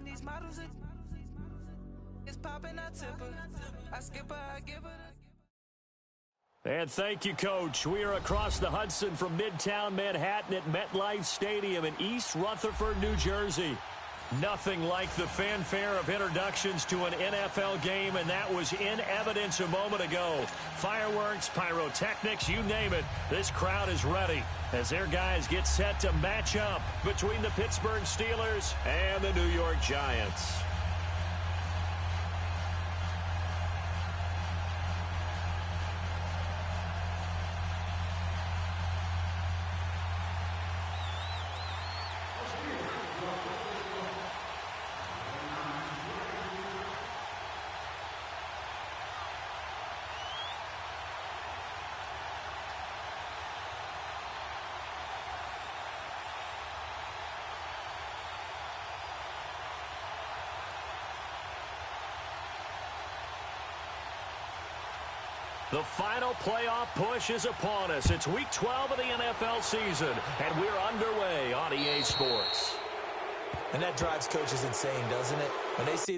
These models it's popping, I tip her. I skip her, I give her. And thank you, Coach. We are across the Hudson from Midtown Manhattan at MetLife Stadium in East Rutherford, New Jersey. Nothing like the fanfare of introductions to an NFL game, and that was in evidence a moment ago. Fireworks, pyrotechnics, you name it. This crowd is ready as their guys get set to match up between the Pittsburgh Steelers and the New York Giants. The final playoff push is upon us. It's Week 12 of the NFL season, and we're underway on EA Sports. And that drives coaches insane, doesn't it? When they see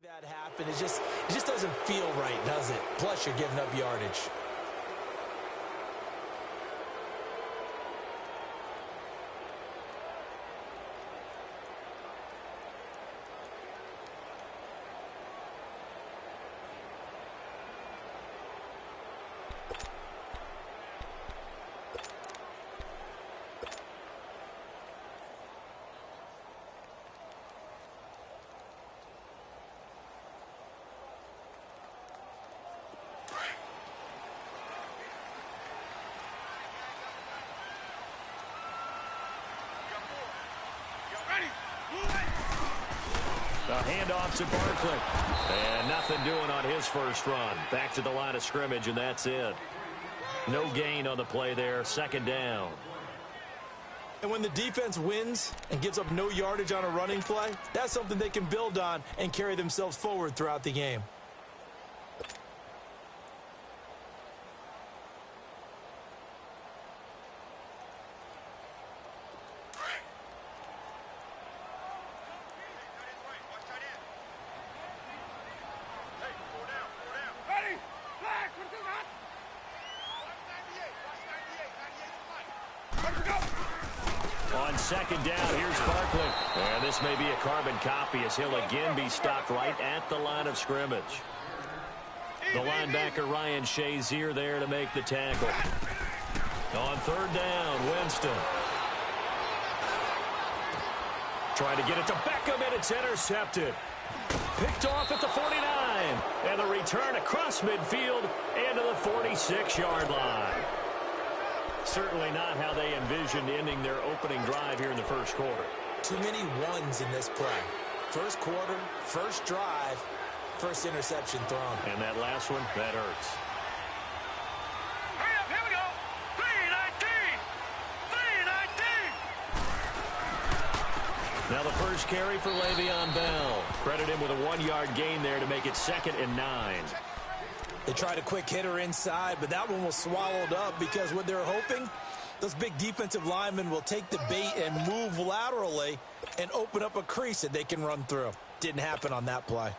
that happen, it just doesn't feel right, does it? Plus, you're giving up yardage. The handoff to Barkley. And nothing doing on his first run. Back to the line of scrimmage, and that's it. No gain on the play there. Second down. And when the defense wins and gives up no yardage on a running play, that's something they can build on and carry themselves forward throughout the game. On second down, here's Barkley. And this may be a carbon copy as he'll again be stopped right at the line of scrimmage. The linebacker, Ryan Shazier, there to make the tackle. On third down, Winston. Trying to get it to Beckham, and it's intercepted. Picked off at the 49. And the return across midfield into the 46-yard line. Certainly not how they envisioned ending their opening drive here in the first quarter. Too many ones in this play. First quarter, first drive, first interception thrown. And that last one, that hurts. Hurry up, here we go. 3-19. 3-19. Now the first carry for Le'Veon Bell. Credit him with a 1-yard gain there to make it 2nd and 9. They tried a quick hitter inside, but that one was swallowed up because what they're hoping, those big defensive linemen will take the bait and move laterally and open up a crease that they can run through. Didn't happen on that play.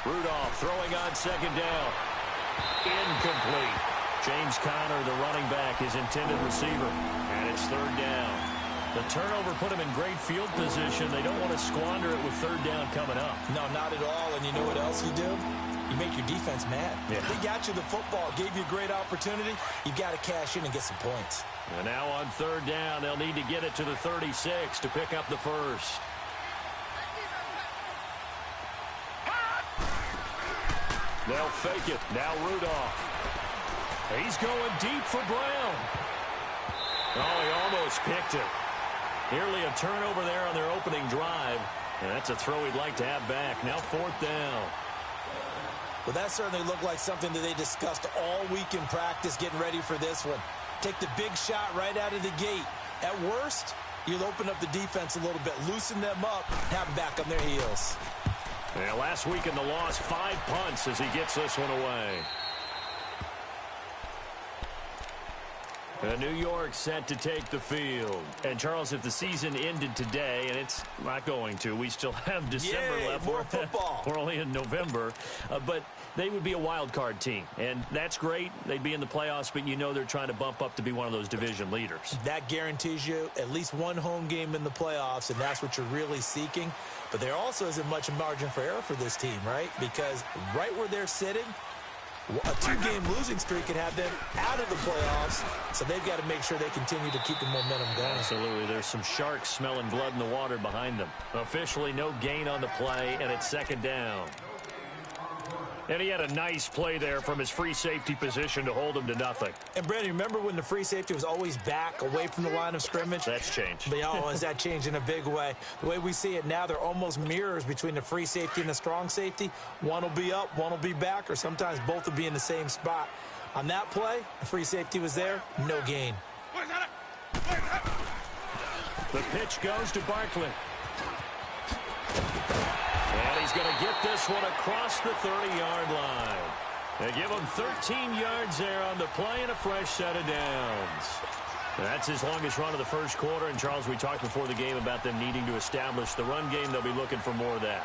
Rudolph throwing on 2nd down. Incomplete. James Conner, the running back, his intended receiver. And it's 3rd down. The turnover put him in great field position. They don't want to squander it with 3rd down coming up. No, not at all. And you know what else you do? You make your defense mad. Yeah. They got you the football, gave you a great opportunity. You got to cash in and get some points. And now on 3rd down, they'll need to get it to the 36 to pick up the first. They'll fake it. Now Rudolph. He's going deep for Brown. Oh, he almost picked it. Nearly a turnover there on their opening drive. And that's a throw he'd like to have back. Now 4th down. Well, that certainly looked like something that they discussed all week in practice getting ready for this one. Take the big shot right out of the gate. At worst, you'll open up the defense a little bit, loosen them up, have them back on their heels. Yeah, last week in the loss, 5 punts as he gets this one away. New York set to take the field. And, Charles, if the season ended today, and it's not going to, we still have December left. More football. We're only in November. But they would be a wild card team. And that's great. They'd be in the playoffs, but you know they're trying to bump up to be one of those division leaders. That guarantees you at least one home game in the playoffs, and that's what you're really seeking. But there also isn't much margin for error for this team, right? Because right where they're sitting, a 2-game losing streak could have them out of the playoffs, so they've got to make sure they continue to keep the momentum going. Absolutely. There's some sharks smelling blood in the water behind them. Officially no gain on the play, and it's 2nd down. And he had a nice play there from his free safety position to hold him to nothing. And, Brandon, remember when the free safety was always back away from the line of scrimmage? That's changed. But, has that changed in a big way? The way we see it now, they're almost mirrors between the free safety and the strong safety. One will be up, one will be back, or sometimes both will be in the same spot. On that play, the free safety was there, no gain. The pitch goes to Barkley. And he's going to get this one across the 30-yard line. They give him 13 yards there on the play and a fresh set of downs. That's his longest run of the first quarter. And, Charles, we talked before the game about them needing to establish the run game. They'll be looking for more of that.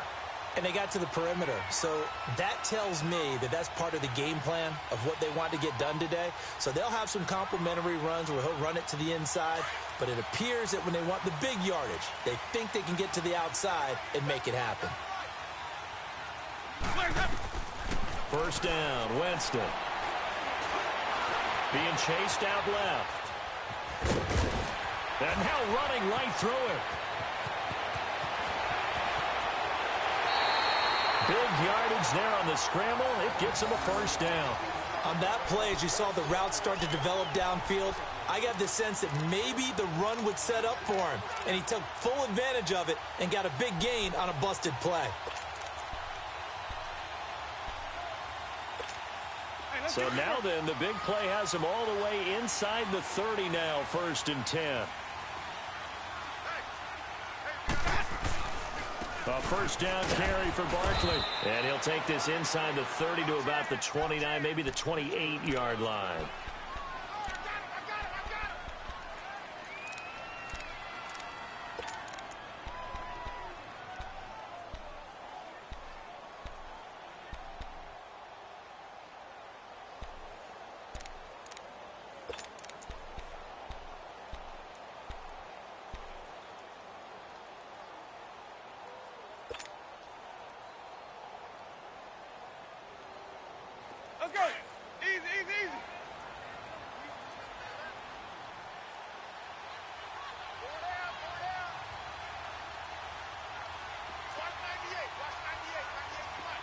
And they got to the perimeter. So that tells me that that's part of the game plan of what they want to get done today. So they'll have some complementary runs where he'll run it to the inside. But it appears that when they want the big yardage, they think they can get to the outside and make it happen. First down, Winston. Being chased out left. And now running right through it. Big yardage there on the scramble. It gets him a first down. On that play, as you saw the route start to develop downfield, I got the sense that maybe the run would set up for him. And he took full advantage of it and got a big gain on a busted play. So now then, the big play has him all the way inside the 30 now, 1st and 10. A first down carry for Barkley. And he'll take this inside the 30 to about the 29, maybe the 28-yard line. Let's go. Easy, easy, easy. Four down, four down. Watch 98, 98, 98. Come on.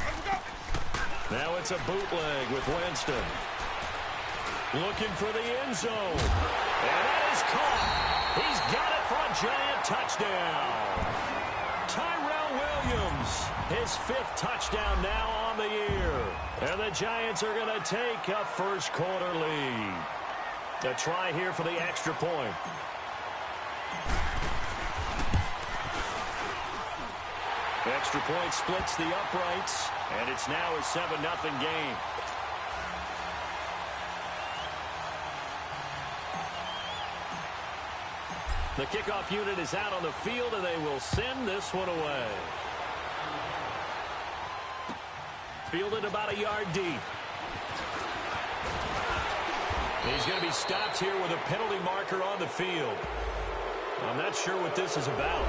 Let's go. Now it's a bootleg with Winston. Looking for the end zone. And that is caught. He's got it giant touchdown. Tyrell Williams, his 5th touchdown now on the year. And the Giants are going to take a first-quarter lead. A try here for the extra point. Extra point splits the uprights, and it's now a 7-0 game. The kickoff unit is out on the field, and they will send this one away. Fielded about a yard deep. He's going to be stopped here with a penalty marker on the field. I'm not sure what this is about.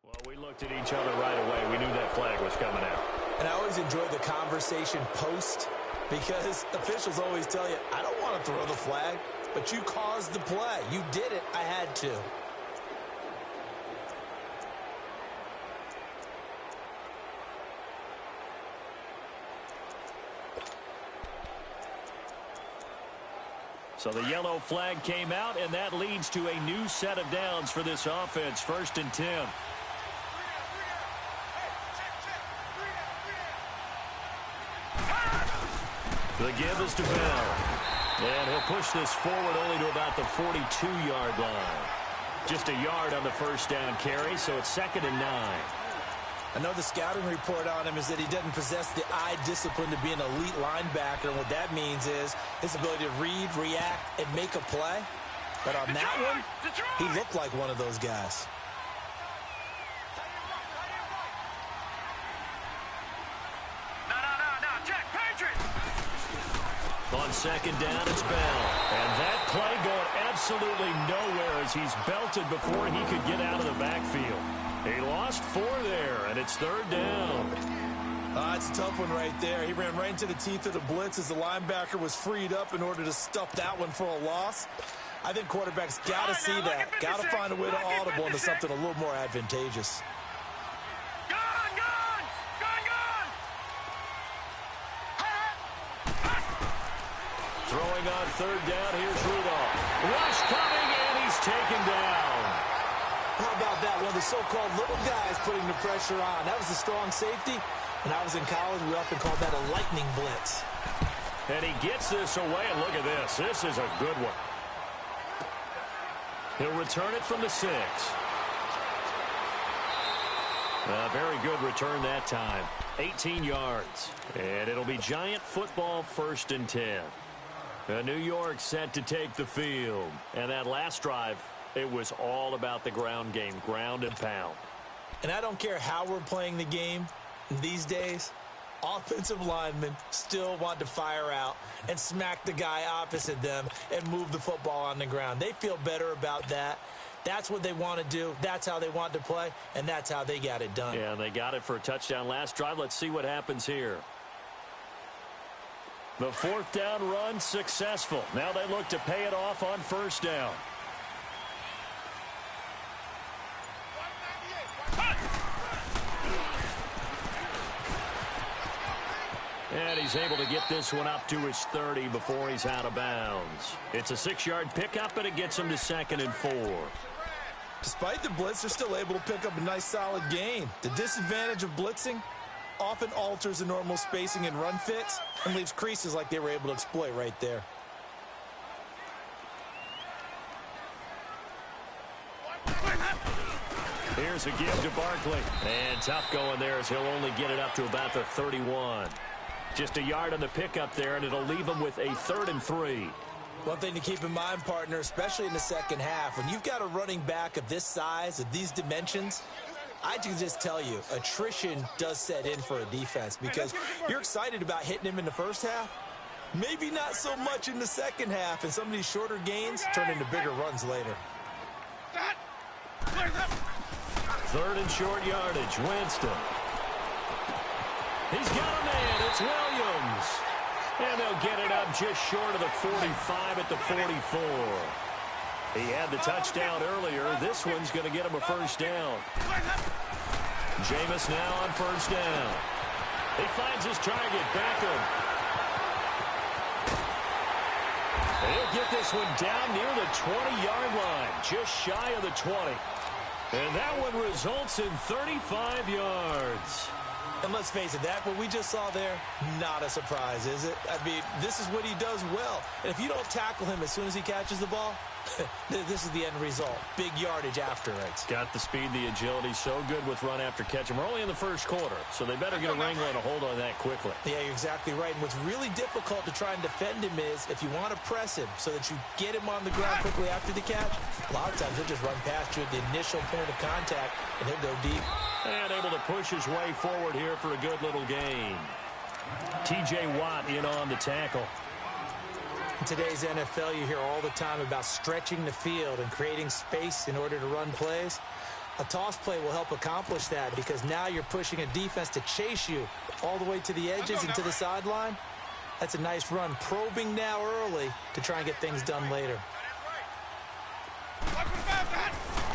Well, we looked at each other right away. We knew that flag was coming out. And I always enjoy the conversation post because officials always tell you, I don't want to throw the flag, but you caused the play. You did it. I had to. So the yellow flag came out, and that leads to a new set of downs for this offense. 1st and 10. The give is to Bell. And he'll push this forward only to about the 42-yard line. Just a yard on the first down carry, so it's 2nd and 9. I know the scouting report on him is that he doesn't possess the eye discipline to be an elite linebacker, and what that means is his ability to read, react, and make a play. But on that one, he looked like one of those guys. On 2nd down, it's Bell. And that play going absolutely nowhere as he's belted before he could get out of the backfield. He lost 4 there, and it's 3rd down. It's a tough one right there. He ran right into the teeth of the blitz as the linebacker was freed up in order to stuff that one for a loss. I think quarterbacks got to see that. Got to find a way to audible into something a little more advantageous. Throwing on 3rd down, here's Rudolph. Rush coming, and he's taken down. How about that? One of the so-called little guys putting the pressure on. That was a strong safety. When I was in college, we often called that a lightning blitz. And he gets this away, and look at this. This is a good one. He'll return it from the 6. A very good return that time. 18 yards. And it'll be Giant football, 1st and 10. New York set to take the field. And that last drive, it was all about the ground game, ground and pound. And I don't care how we're playing the game these days, offensive linemen still want to fire out and smack the guy opposite them and move the football on the ground. They feel better about that. That's what they want to do. That's how they want to play, and that's how they got it done. Yeah, they got it for a touchdown last drive. Let's see what happens here. The 4th down run successful. Now they look to pay it off on 1st down. And he's able to get this one up to his 30 before he's out of bounds. It's a 6-yard pickup, and it gets him to 2nd and 4. Despite the blitz, they're still able to pick up a nice, solid gain. The disadvantage of blitzing often alters the normal spacing and run fits and leaves creases like they were able to exploit right there. Here's a give to Barkley. And tough going there as he'll only get it up to about the 31. Just a yard on the pickup there, and it'll leave them with a 3rd and 3. One thing to keep in mind, partner, especially in the second half, when you've got a running back of this size, of these dimensions, I can just tell you, attrition does set in for a defense because you're excited about hitting him in the first half. Maybe not so much in the second half, and some of these shorter gains turn into bigger runs later. 3rd and short yardage, Winston. He's got a man, it's Williams. And they'll get it up just short of the 45 at the 44. He had the touchdown earlier. This one's going to get him a first down. Jameis now on first down. He finds his target, Beckham. He'll get this one down near the 20-yard line, just shy of the 20. And that one results in 35 yards. And let's face it, that what we just saw there, not a surprise, is it? I mean, this is what he does well. And if you don't tackle him as soon as he catches the ball, this is the end result. Big yardage after it. Got the speed, the agility, so good with run after catch. And we're only in the first quarter, so they better get a wrangle and a hold on that quickly. Yeah, you're exactly right. And what's really difficult to try and defend him is if you want to press him so that you get him on the ground quickly after the catch, a lot of times he'll just run past you at the initial point of contact, and he'll go deep. And able to push his way forward here for a good little gain. T.J. Watt in on the tackle. In today's NFL, you hear all the time about stretching the field and creating space in order to run plays. A toss play will help accomplish that because now you're pushing a defense to chase you all the way to the edges and to the sideline. That's a nice run. Probing now early to try and get things done later.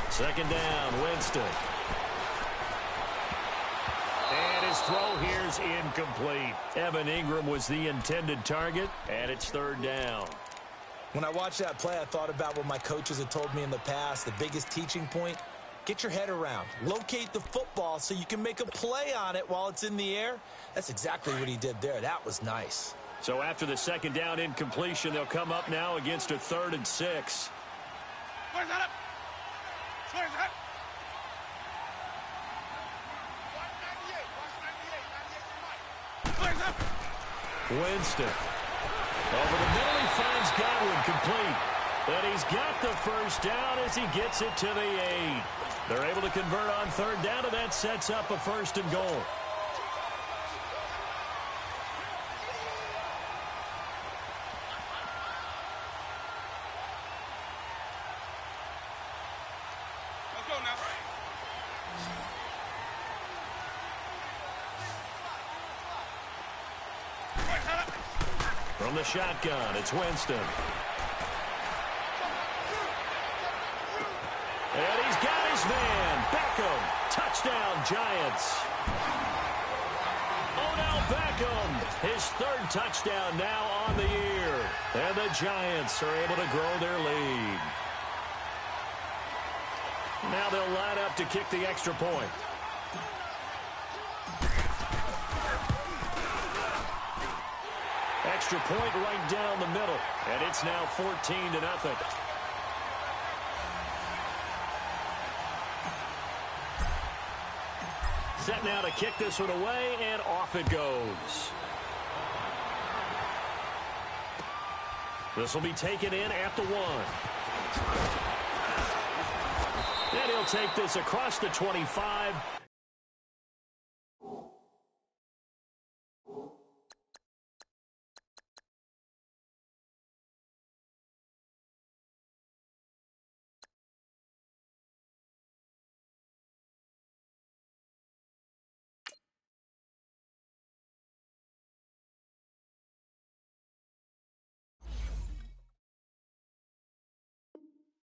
2nd down, Winston. And his throw here's incomplete. Evan Ingram was the intended target, and it's 3rd down. When I watched that play, I thought about what my coaches had told me in the past. The biggest teaching point, get your head around. Locate the football so you can make a play on it while it's in the air. That's exactly what he did there. That was nice. So after the 2nd down incompletion, they'll come up now against a 3rd and 6. Where's that up? Where's that? Winston. Over the middle, he finds Godwin complete. And he's got the first down as he gets it to the 8. They're able to convert on 3rd down, and that sets up a 1st and goal. Let's go now. From the shotgun, it's Winston. And he's got his man, Beckham. Touchdown, Giants. Odell Beckham, his 3rd touchdown now on the year. And the Giants are able to grow their lead. Now they'll line up to kick the extra point. Extra point right down the middle. And it's now 14-0. Set now to kick this one away, and off it goes. This will be taken in at the 1. And he'll take this across the 25.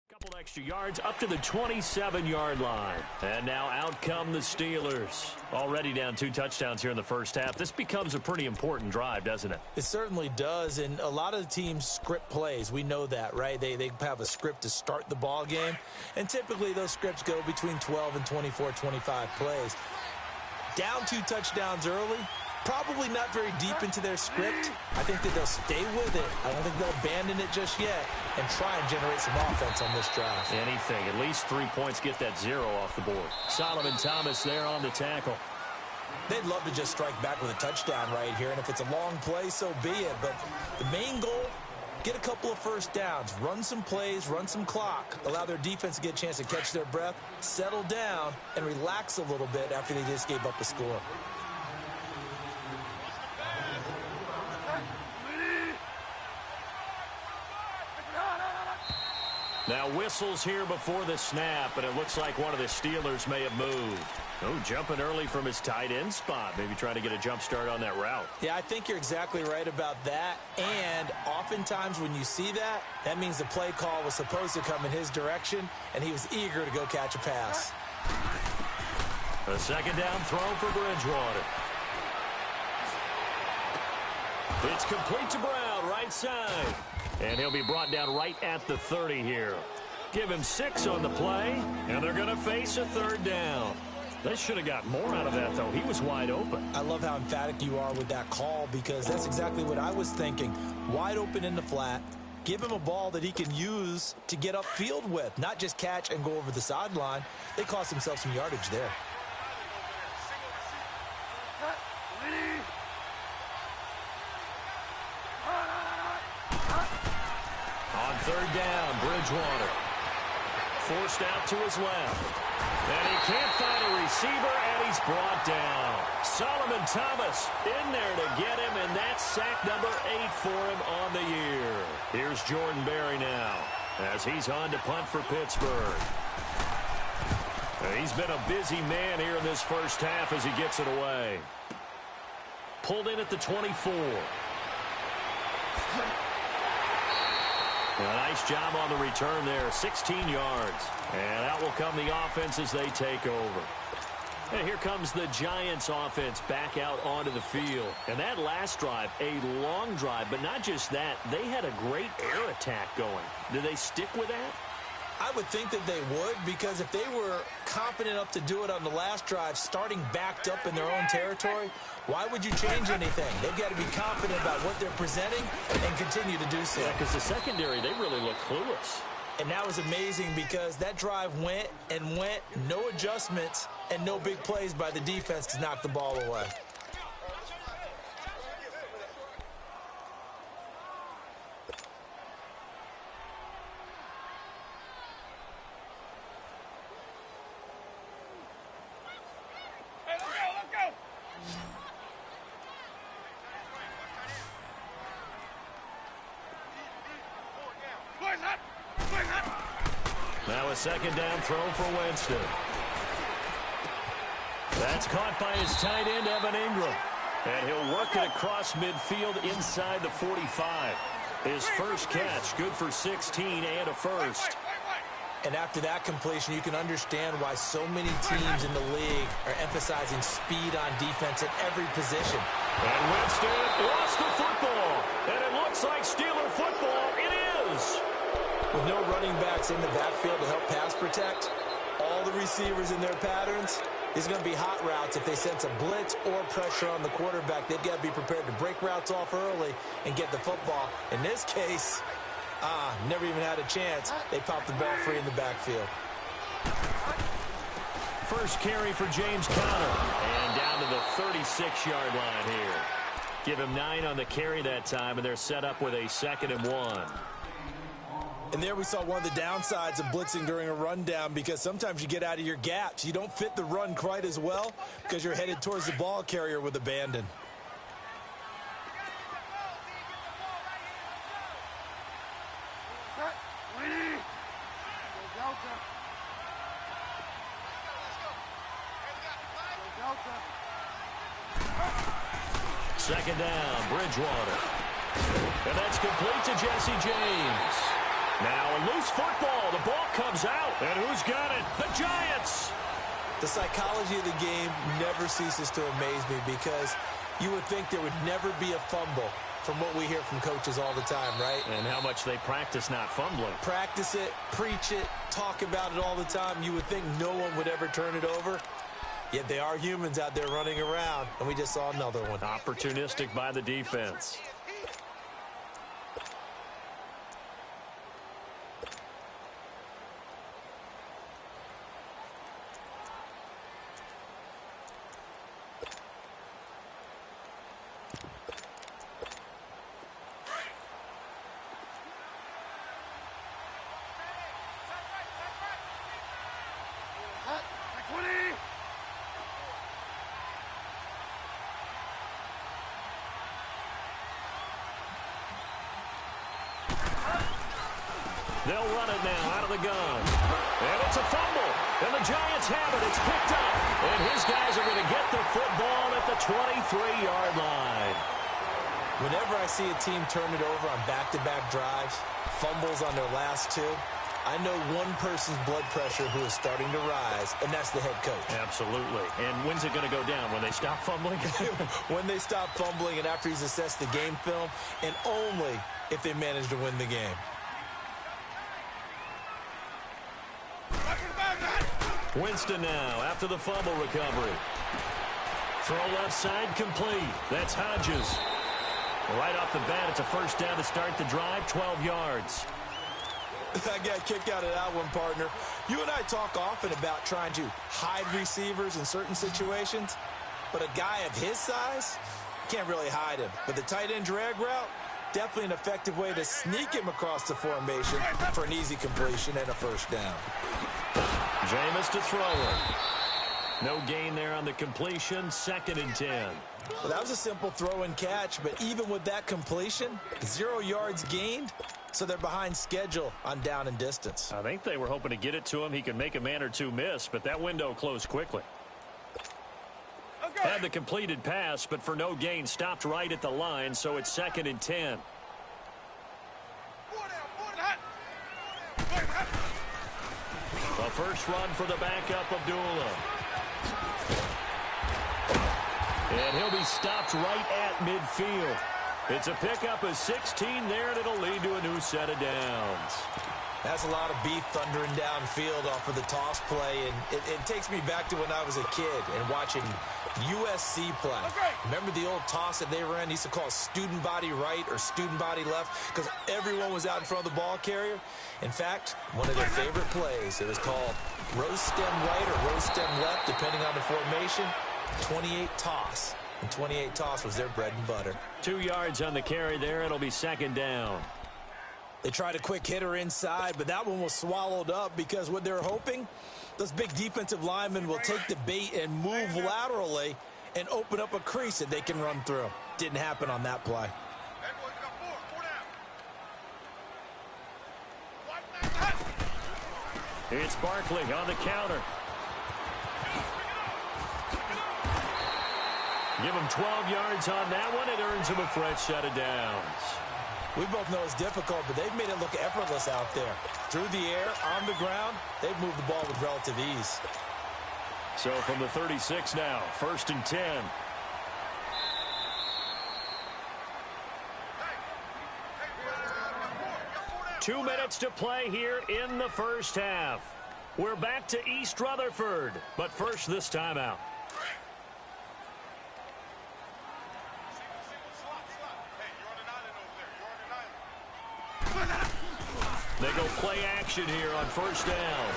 Couple extra yards up to the 27-yard line. And now out come the Steelers. Already down 2 touchdowns here in the first half. This becomes a pretty important drive, doesn't it? It certainly does, and a lot of the teams script plays. We know that, right? They have a script to start the ball game, and typically those scripts go between 12 and 24, 25 plays. Down 2 touchdowns early, probably not very deep into their script. I think that they'll stay with it. I don't think they'll abandon it just yet and try and generate some offense on this drive. Anything. At least 3 points, get that 0 off the board. Solomon Thomas there on the tackle. They'd love to just strike back with a touchdown right here, and if it's a long play, so be it. But the main goal, get a couple of first downs, run some plays, run some clock, allow their defense to get a chance to catch their breath, settle down, and relax a little bit after they just gave up a score. Now whistles here before the snap, and it looks like one of the Steelers may have moved. Oh, jumping early from his tight end spot. Maybe trying to get a jump start on that route. Yeah, I think you're exactly right about that. And oftentimes when you see that, that means the play call was supposed to come in his direction, and he was eager to go catch a pass. A second down throw for Bridgewater. It's complete to Brown, right side. And he'll be brought down right at the 30 here. Give him 6 on the play, and they're going to face a third down. They should have got more out of that, though. He was wide open. I love how emphatic you are with that call because that's exactly what I was thinking. Wide open in the flat. Give him a ball that he can use to get upfield with, not just catch and go over the sideline. They cost themselves some yardage there. On third down, Bridgewater. Forced out to his left. And he can't find a receiver, and he's brought down. Solomon Thomas in there to get him, and that's sack number 8 for him on the year. Here's Jordan Berry now as he's on to punt for Pittsburgh. He's been a busy man here in this first half as he gets it away. Pulled in at the 24. A nice job on the return there, 16 yards. And out will come the offense as they take over. And here comes the Giants offense back out onto the field. And that last drive, a long drive, but not just that, they had a great air attack going. Did they stick with that? I would think that they would, because if they were confident enough to do it on the last drive, starting backed up in their own territory, why would you change anything? They've got to be confident about what they're presenting and continue to do so. Yeah, because the secondary, they really look clueless. And that was amazing because that drive went and went, no adjustments and no big plays by the defense to knock the ball away. Now a second down throw for Winston. That's caught by his tight end, Evan Ingram. And he'll work it across midfield inside the 45. His first catch, good for 16 and a first. And after that completion, you can understand why so many teams in the league are emphasizing speed on defense at every position. And Winston lost the football. And it looks like Steeler football. It is. With no running backs in the backfield to help pass protect, all the receivers in their patterns, these are going to be hot routes. If they sense a blitz or pressure on the quarterback, they've got to be prepared to break routes off early and get the football. In this case, never even had a chance. They popped the ball free in the backfield. First carry for James Conner. And down to the 36-yard line here. Give him 9 on the carry that time, and they're set up with a 2nd and 1. And there we saw one of the downsides of blitzing during a rundown, because sometimes you get out of your gaps. You don't fit the run quite as well because you're headed towards the ball carrier with abandon. Second down, Bridgewater. And that's complete to Jesse James. Now a loose football. The ball comes out. And who's got it? The Giants. The psychology of the game never ceases to amaze me, because you would think there would never be a fumble from what we hear from coaches all the time, right? And how much they practice not fumbling. Practice it, preach it, talk about it all the time. You would think no one would ever turn it over. Yet they are humans out there running around, and we just saw another one. Opportunistic by the defense. They'll run it now out of the gun. And it's a fumble. And the Giants have it. It's picked up. And his guys are going to get the football at the 23-yard line. Whenever I see a team turn it over on back-to-back drives, fumbles on their last two, I know one person's blood pressure who is starting to rise, and that's the head coach. Absolutely. And when's it going to go down? When they stop fumbling? When they stop fumbling and after he's assessed the game film, and only if they manage to win the game. Winston now after the fumble recovery. Throw left side complete. That's Hodges. Right off the bat, it's a first down to start the drive, 12 yards. I got a kick out of that one, partner. You and I talk often about trying to hide receivers in certain situations, but a guy of his size, can't really hide him. But the tight end drag route, definitely an effective way to sneak him across the formation for an easy completion and a first down. Jameis to throw it. No gain there on the completion, 2nd and 10. Well, that was a simple throw and catch, but even with that completion, 0 yards gained, so they're behind schedule on down and distance. I think they were hoping to get it to him. He could make a man or two miss, but that window closed quickly. Had the completed pass, but for no gain, stopped right at the line, so it's 2nd and 10. A first run for the backup, Abdullah. And he'll be stopped right at midfield. It's a pickup of 16 there, and it'll lead to a new set of downs. That's a lot of beef thundering downfield off of the toss play, and it takes me back to when I was a kid and watching USC play. Remember the old toss that they ran? They used to call it student body right or student body left because everyone was out in front of the ball carrier. In fact, one of their favorite plays, it was called rose stem right or rose stem left, depending on the formation, 28 toss. And 28 toss was their bread and butter. 2 yards on the carry there. It'll be 2nd down. They tried a quick hitter inside, but that one was swallowed up because what they're hoping, those big defensive linemen will take the bait and move laterally and open up a crease that they can run through. Didn't happen on that play. It's Barkley on the counter. Give him 12 yards on that one. It earns him a fresh set of downs. We both know it's difficult, but they've made it look effortless out there. Through the air, on the ground, they've moved the ball with relative ease. So from the 36 now, 1st and 10. Two minutes to play here in the first half. We're back to East Rutherford, but first this timeout. They go play action here on first down.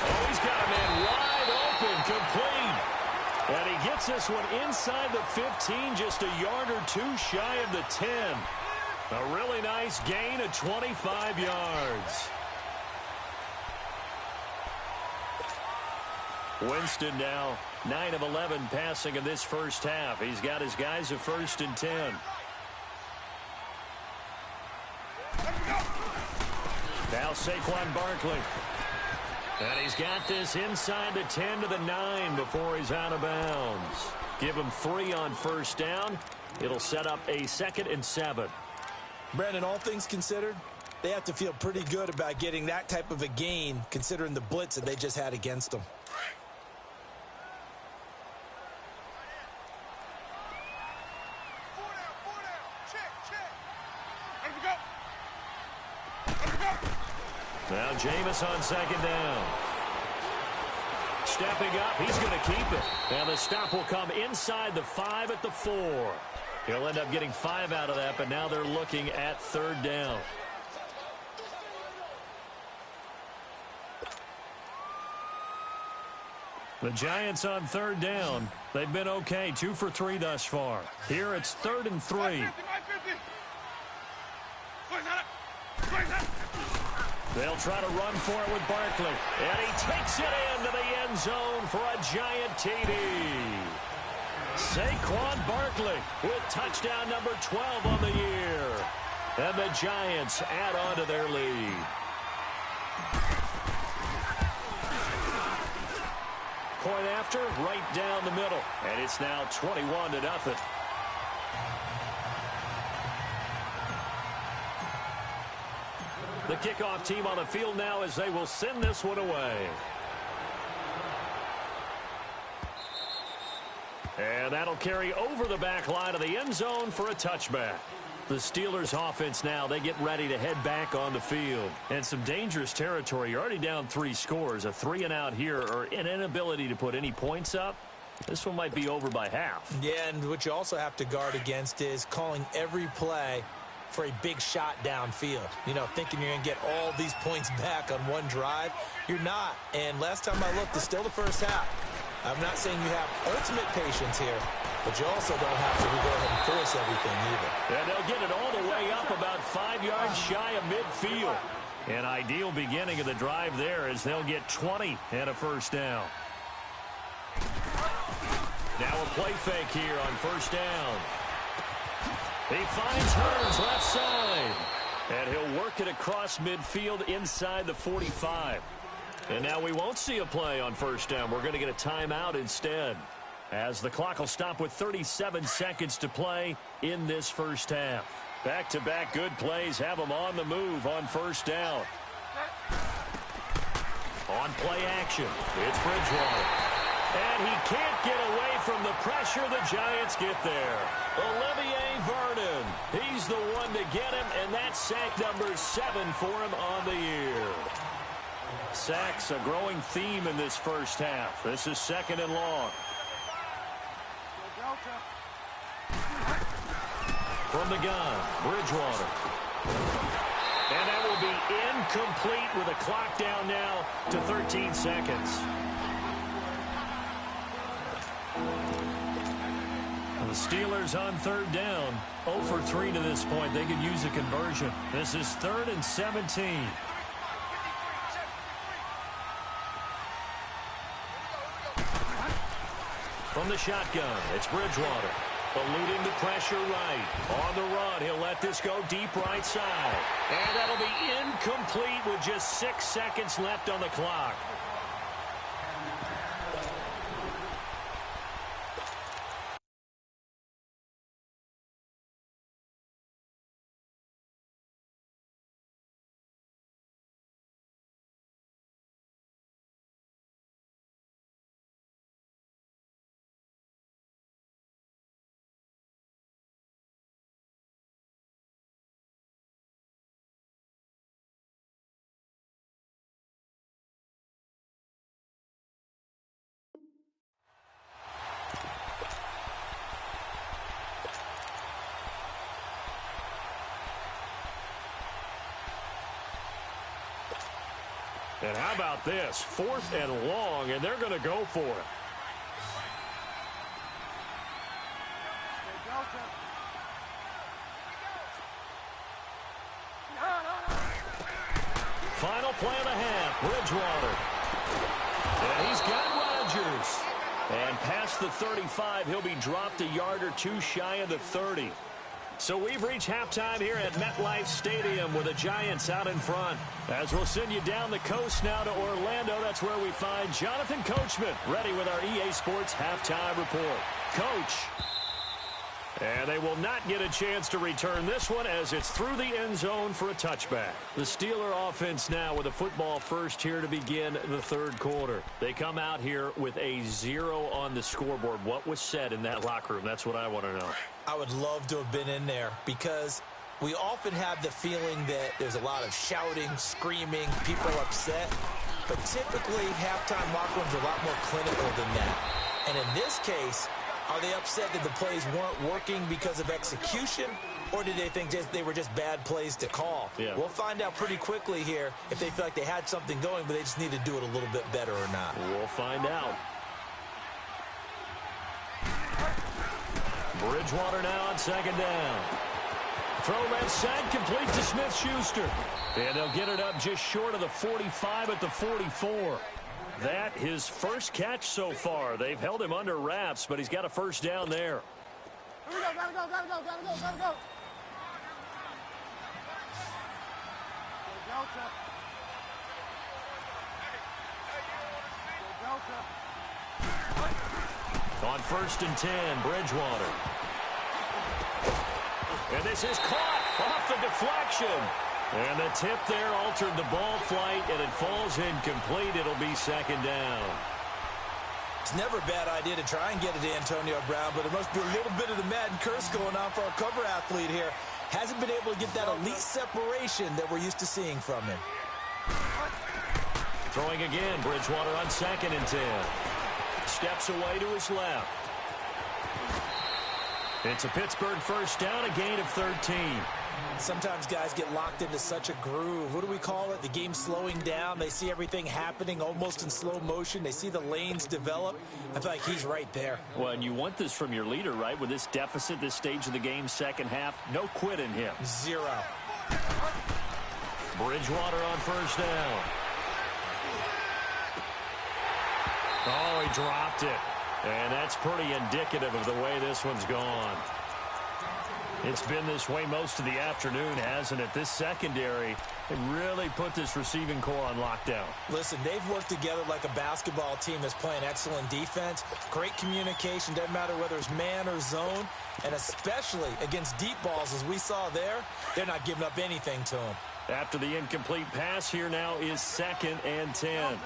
Oh, he's got a man wide open, complete. And he gets this one inside the 15, just a yard or two shy of the 10. A really nice gain of 25 yards. Winston now 9 of 11 passing in this first half. He's got his guys a 1st and 10. Now Saquon Barkley. And he's got this inside the 10 to the 9 before he's out of bounds. Give him 3 on first down. It'll set up a 2nd and 7. Brandon, all things considered, they have to feel pretty good about getting that type of a gain considering the blitz that they just had against them. Now Jameis on 2nd down. Stepping up, he's going to keep it. And the stop will come inside the 5 at the 4. He'll end up getting 5 out of that, but now they're looking at 3rd down. The Giants on 3rd down. They've been okay, 2 for 3 thus far. Here it's 3rd and 3. They'll try to run for it with Barkley. And he takes it into the end zone for a giant TD. Saquon Barkley with touchdown number 12 on the year. And the Giants add on to their lead. Point after, right down the middle. And it's now 21-0. The kickoff team on the field now as they will send this one away. And that'll carry over the back line of the end zone for a touchback. The Steelers offense now, they get ready to head back on the field. And some dangerous territory. You're already down 3 scores. A 3-and-out here or an inability to put any points up. This one might be over by half. Yeah, and what you also have to guard against is calling every play for a big shot downfield. You know, thinking you're going to get all these points back on one drive. You're not. And last time I looked, it's still the first half. I'm not saying you have ultimate patience here, but you also don't have to go ahead and force everything either. And they'll get it all the way up about 5 yards shy of midfield. An ideal beginning of the drive there as they'll get 20 and a first down. Now a play fake here on first down. He finds Hurns left side. And he'll work it across midfield inside the 45. And now we won't see a play on first down. We're going to get a timeout instead, as the clock will stop with 37 seconds to play in this first half. Back-to-back good plays have them on the move on first down. On play action, it's Bridgewater. And he can't get away from the pressure. The Giants get there. Olivier Vernon, he's the one to get him, and that's sack number 7 for him on the year. Sacks a growing theme in this first half. This is 2nd and long. From the gun, Bridgewater. And that will be incomplete with a clock down now to 13 seconds. The Steelers on 3rd down. 0 for 3 to this point. They could use a conversion. This is 3rd and 17. From the shotgun, it's Bridgewater. Eluding the pressure right. On the run, he'll let this go deep right side. And that'll be incomplete with just 6 seconds left on the clock. And how about this? 4th and long, and they're going to go for it. Final play of the half, Bridgewater. And he's got Rodgers. And past the 35, he'll be dropped a yard or 2 shy of the 30. So we've reached halftime here at MetLife Stadium with the Giants out in front. As we'll send you down the coast now to Orlando, that's where we find Jonathan Coachman ready with our EA Sports halftime report. Coach. And they will not get a chance to return this one as it's through the end zone for a touchback. The Steeler offense now with a football first here to begin the 3rd quarter. They come out here with a 0 on the scoreboard. What was said in that locker room? That's what I want to know. I would love to have been in there because we often have the feeling that there's a lot of shouting, screaming, people upset. But typically, halftime locker rooms are a lot more clinical than that. And in this case, are they upset that the plays weren't working because of execution, or did they think they were just bad plays to call? Yeah. We'll find out pretty quickly here if they feel like they had something going, but they just need to do it a little bit better or not. We'll find out. Bridgewater now on 2nd down. Throw left side, complete to Smith-Schuster. And they'll get it up just short of the 45 at the 44. That his first catch so far. They've held him under wraps, but he's got a first down there. Here we go, gotta go. On 1st and 10, Bridgewater. And this is caught off the deflection. And the tip there altered the ball flight, and it falls incomplete. It'll be 2nd down. It's never a bad idea to try and get it to Antonio Brown, but it must be a little bit of the Madden curse going on for our cover athlete here. Hasn't been able to get that elite separation that we're used to seeing from him. Throwing again, Bridgewater on 2nd and 10. Steps away to his left. It's a Pittsburgh first down, a gain of 13. Sometimes guys get locked into such a groove. What do we call it? The game's slowing down. They see everything happening almost in slow motion. They see the lanes develop. I feel like he's right there. Well, and you want this from your leader, right? With this deficit, this stage of the game, second half, no quit in him. 0. Bridgewater on 1st down. Oh, he dropped it. And that's pretty indicative of the way this one's gone. It's been this way most of the afternoon, hasn't it? This secondary, they really put this receiving core on lockdown. Listen, they've worked together like a basketball team that's playing excellent defense. Great communication, doesn't matter whether it's man or zone. And especially against deep balls, as we saw there, they're not giving up anything to them. After the incomplete pass, here now is 2nd and 10.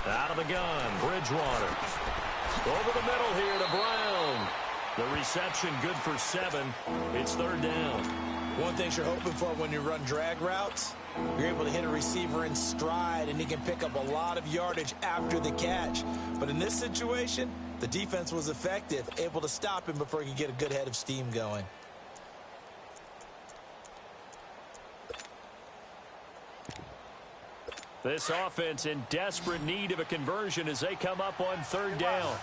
Out of the gun, Bridgewater. Over the middle here to Brown. The reception good for 7. It's 3rd down. One thing you're hoping for when you run drag routes, you're able to hit a receiver in stride, and he can pick up a lot of yardage after the catch. But in this situation, the defense was effective, able to stop him before he could get a good head of steam going. This offense in desperate need of a conversion as they come up on 3rd down.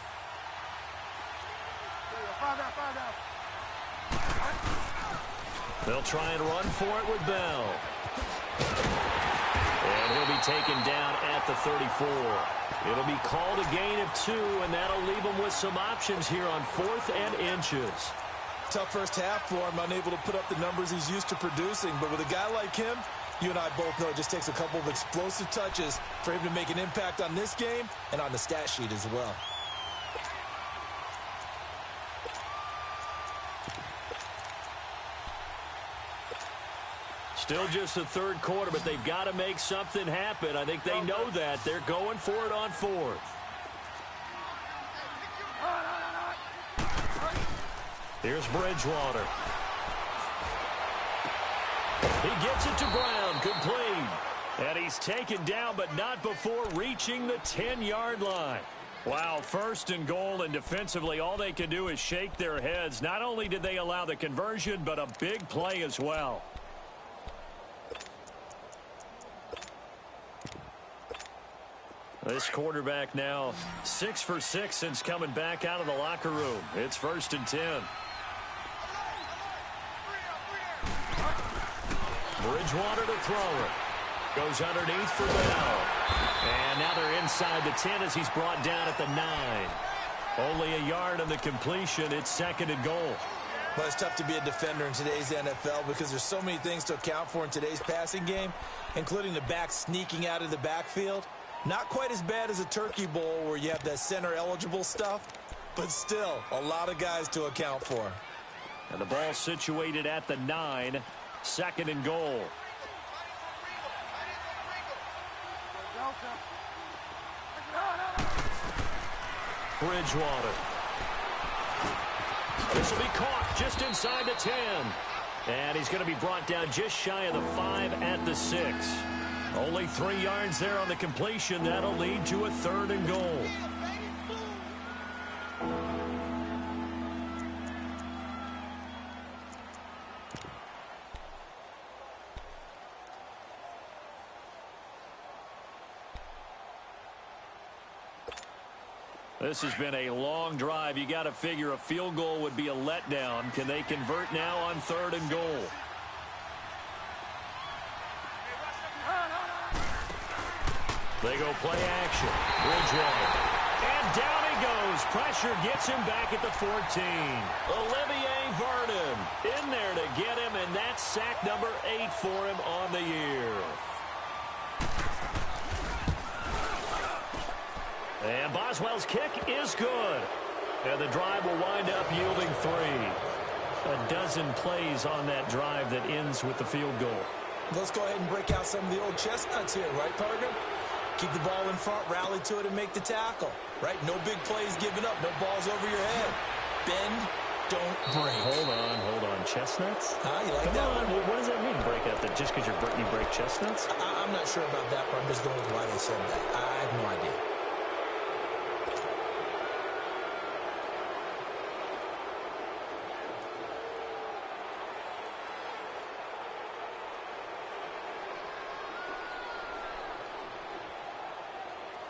They'll try and run for it with Bell. And he'll be taken down at the 34. It'll be called a gain of 2, and that'll leave him with some options here on 4th and inches. Tough first half for him, unable to put up the numbers he's used to producing. But with a guy like him, you and I both know it just takes a couple of explosive touches for him to make an impact on this game and on the stat sheet as well. Still just the 3rd quarter, but they've got to make something happen. I think they know that. They're going for it on 4th. Here's Bridgewater. He gets it to Brown, complete. And he's taken down, but not before reaching the 10-yard line. Wow, 1st and goal, and defensively, all they can do is shake their heads. Not only did they allow the conversion, but a big play as well. This quarterback now 6 for 6 since coming back out of the locker room. It's 1st and 10. Bridgewater to throw it. Goes underneath for Bell. And now they're inside the 10 as he's brought down at the 9. Only a yard on the completion. It's 2nd and goal. Well, it's tough to be a defender in today's NFL because there's so many things to account for in today's passing game, including the back sneaking out of the backfield. Not quite as bad as a turkey bowl where you have that center-eligible stuff, but still a lot of guys to account for. And the ball situated at the 9, 2nd and goal. Bridgewater. This will be caught just inside the 10. And he's going to be brought down just shy of the 5 at the 6. Only 3 yards there on the completion. That'll lead to a 3rd and goal. This has been a long drive. You got to figure a field goal would be a letdown. Can they convert now on 3rd and goal? They go play action. Bridgewater. And down he goes. Pressure gets him back at the 14. Olivier Vernon in there to get him, and that's sack number 8 for him on the year. And Boswell's kick is good. And the drive will wind up yielding 3. A dozen plays on that drive that ends with the field goal. Let's go ahead and break out some of the old chestnuts here, right, partner? Keep the ball in front, rally to it, and make the tackle, right? No big plays given up, no balls over your head. Bend, don't break. Hold on. Chestnuts? You like Come that on. one? What does that mean, break out? That just because you break chestnuts? I'm not sure about that, but I'm just going with why they said that. I have no idea.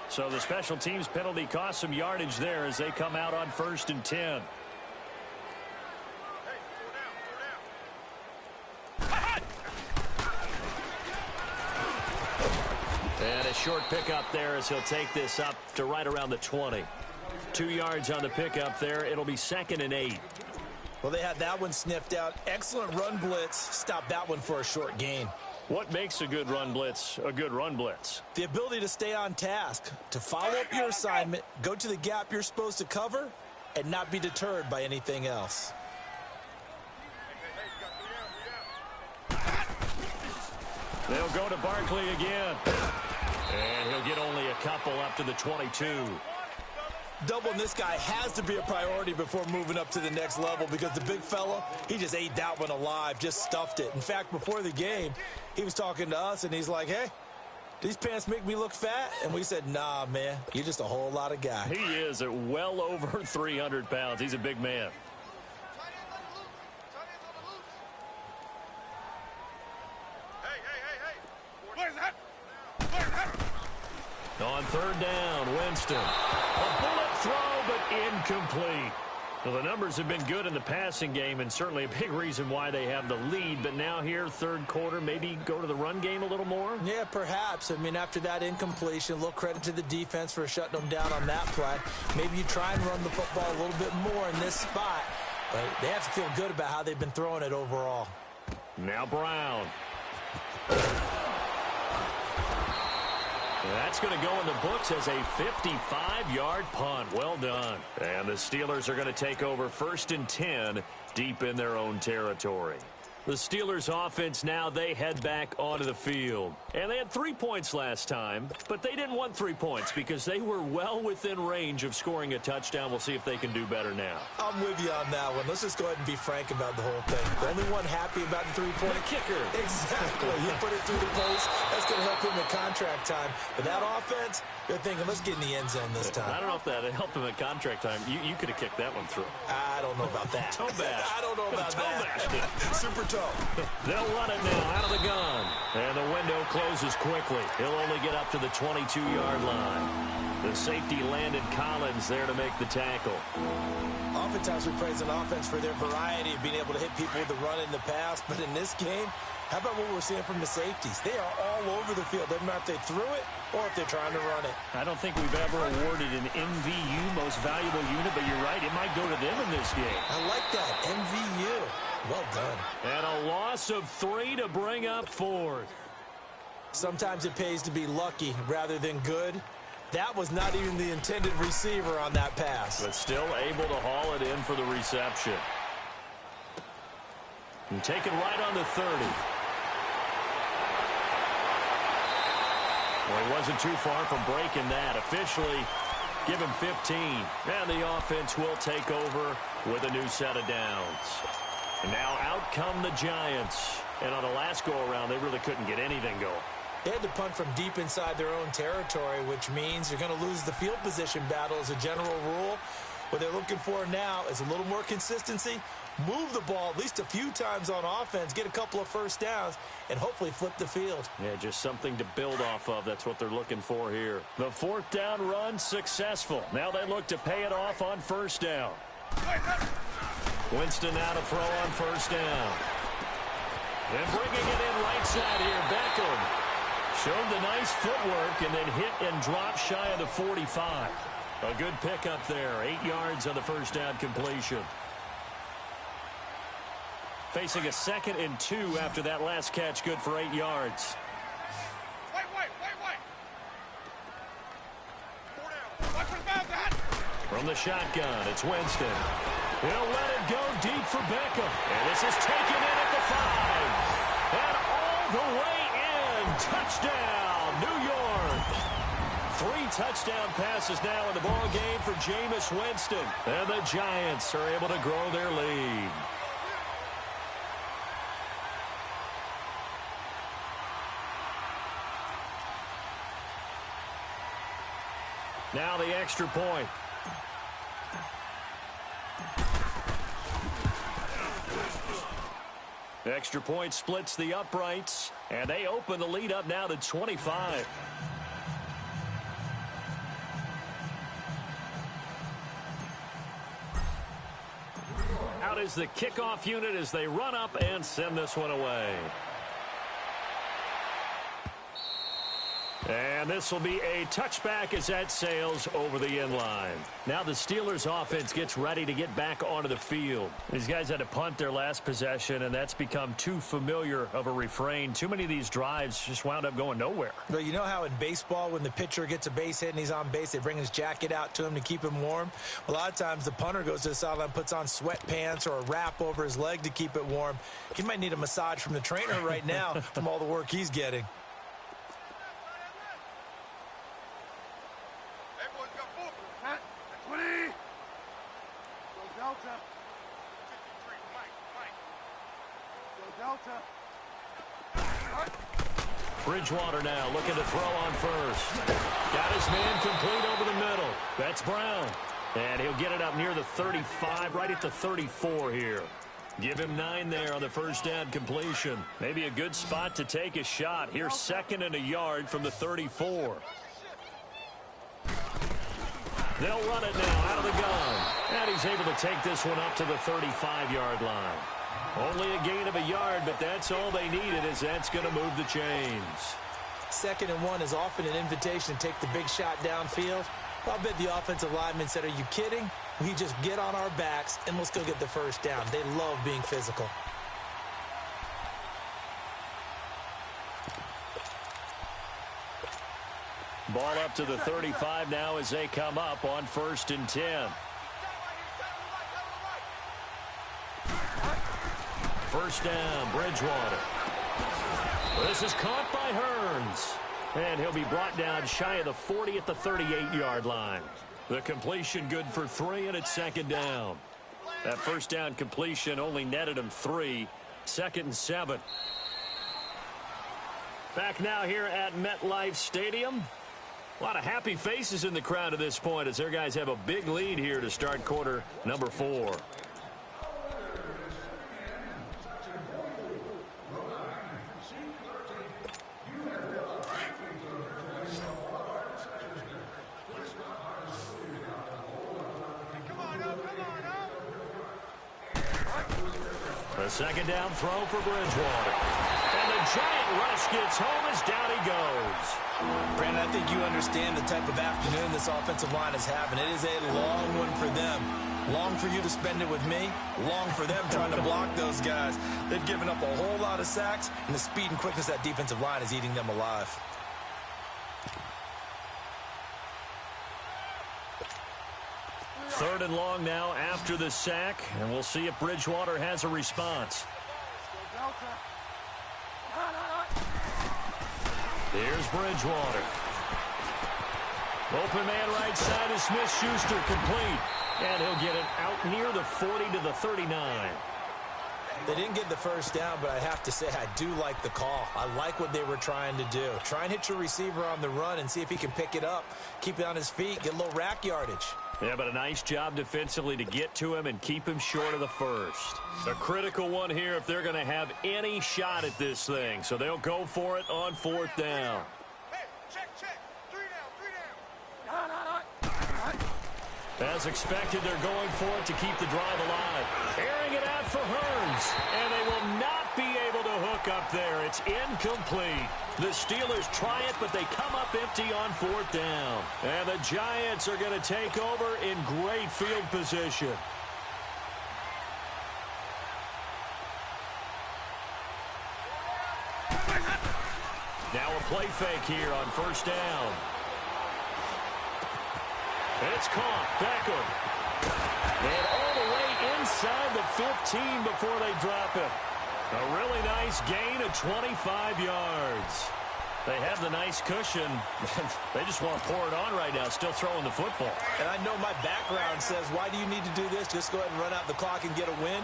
So the special teams penalty cost some yardage there as they come out on 1st and 10. And a short pickup there as he'll take this up to right around the 20. 2 yards on the pickup there. It'll be 2nd and 8. Well, they had that one sniffed out. Excellent run blitz. Stop that one for a short gain. What makes a good run blitz a good run blitz? The ability to stay on task, to follow up your assignment, go to the gap you're supposed to cover, and not be deterred by anything else. They'll go to Barkley again. And he'll get only a couple up to the 22. Doubling this guy has to be a priority before moving up to the next level because the big fella, he just ate that one alive, just stuffed it. In fact, before the game, he was talking to us, and he's like, hey, these pants make me look fat? And we said, nah, man, you're just a whole lot of guy. He is at well over 300 pounds. He's a big man. On 3rd down, Winston. A bullet throw, but incomplete. Well, the numbers have been good in the passing game and certainly a big reason why they have the lead. But now here, 3rd quarter, maybe go to the run game a little more? Yeah, perhaps. I mean, after that incompletion, a little credit to the defense for shutting them down on that play. Maybe you try and run the football a little bit more in this spot. But they have to feel good about how they've been throwing it overall. Now Brown. That's going to go in the books as a 55-yard punt. Well done. And the Steelers are going to take over 1st and 10 deep in their own territory. The Steelers offense now, they head back onto the field. And they had 3 points last time, but they didn't want 3 points because they were well within range of scoring a touchdown. We'll see if they can do better now. I'm with you on that one. Let's just go ahead and be frank about the whole thing. The only one happy about the 3-point kicker. Exactly. You put it through the post. That's going to help him at contract time. But that offense, they're thinking, let's get in the end zone this time. I don't know if that helped him at contract time. You could have kicked that one through. I don't know about that. Toe bash. I don't know about that. Super toe. They'll run it now out of the gun. And the window closes quickly. He'll only get up to the 22-yard line. The safety landed Collins there to make the tackle. Oftentimes we praise an offense for their variety of being able to hit people with the run in the pass. But in this game, how about what we're seeing from the safeties? They are all over the field. Doesn't matter if they threw it or if they're trying to run it. I don't think we've ever awarded an MVU, most valuable unit, but you're right. It might go to them in this game. I like that. MVU. Well done. And a loss of 3 to bring up 4th. Sometimes it pays to be lucky rather than good. That was not even the intended receiver on that pass. But still able to haul it in for the reception. And taken right on the 30. Well, he wasn't too far from breaking that. Officially, give him 15. And the offense will take over with a new set of downs. And now out come the Giants. And on the last go-around, they really couldn't get anything going. They had to punt from deep inside their own territory, which means you're going to lose the field position battle as a general rule. What they're looking for now is a little more consistency, move the ball at least a few times on offense, get a couple of first downs, and hopefully flip the field. Yeah, just something to build off of. That's what they're looking for here. The 4th down run successful. Now they look to pay it off on 1st down. Winston now to throw on 1st down. And bringing it in right side here, Beckham. Showed the nice footwork and then hit and dropped shy of the 45. A good pickup there. 8 yards on the 1st down completion. facing a 2nd and 2 after that last catch, good for 8 yards. Wait. Watch for the bounce, Dad. From the shotgun, it's Winston. He'll let it go deep for Beckham. And this is taken in at the 5. And all the way in. Touchdown, New York. 3 touchdown passes now in the ball game for Jameis Winston. And the Giants are able to grow their lead. Now the extra point. Extra point splits the uprights, and they open the lead up now to 25. Out is the kickoff unit as they run up and send this one away. And this will be a touchback as that sails over the end line. Now the Steelers offense gets ready to get back onto the field. These guys had to punt their last possession, and that's become too familiar of a refrain. Too many of these drives just wound up going nowhere. But you know how in baseball when the pitcher gets a base hit and he's on base, they bring his jacket out to him to keep him warm? A lot of times the punter goes to the sideline, puts on sweatpants or a wrap over his leg to keep it warm. He might need a massage from the trainer right now from all the work he's getting. Bridgewater now looking to throw on first. Got his man complete over the middle. That's Brown. And he'll get it up near the 35, right at the 34 here. Give him 9 there on the first down completion. Maybe a good spot to take a shot. Here's 2nd and a yard from the 34. They'll run it now out of the gun. And he's able to take this one up to the 35-yard line. Only a gain of a yard, but that's all they needed, as that's going to move the chains. 2nd and 1 is often an invitation to take the big shot downfield. I'll bet the offensive lineman said, "Are you kidding? We just get on our backs and let's go get the first down." They love being physical. Ball up to the 35 now as they come up on 1st and 10. First down, Bridgewater. This is caught by Hearns. And he'll be brought down shy of the 40 at the 38-yard line. The completion good for 3, and it's 2nd down. That first down completion only netted him 3. 2nd and 7. Back now here at MetLife Stadium. A lot of happy faces in the crowd at this point as their guys have a big lead here to start quarter number 4. A 2nd down throw for Bridgewater. And the giant rush gets home as down he goes. Brandon, I think you understand the type of afternoon this offensive line is having. It is a long one for them. Long for you to spend it with me. Long for them trying to block those guys. They've given up a whole lot of sacks, and the speed and quickness of that defensive line is eating them alive. Third and long now after the sack, and we'll see if Bridgewater has a response. Here's Bridgewater. Open man right side is Smith-Schuster, complete. And he'll get it out near the 40 to the 39. They didn't get the first down, but I have to say I do like the call. I like what they were trying to do. Try and hit your receiver on the run and see if he can pick it up. Keep it on his feet, get a little rack yardage. Yeah, but a nice job defensively to get to him and keep him short of the first. A critical one here if they're going to have any shot at this thing. So they'll go for it on 4th down. Hey, check. 3 down. As expected, they're going for it to keep the drive alive. Airing it out for Hearns. And they will not be able to hook up there. It's incomplete. The Steelers try it, but they come up empty on 4th down. And the Giants are going to take over in great field position. Now a play fake here on first down. It's caught. Beckham. And all the way inside the 15 before they drop it. A really nice gain of 25 yards. They have the nice cushion. They just want to pour it on right now, still throwing the football. And I know my background says, why do you need to do this? Just go ahead and run out the clock and get a win.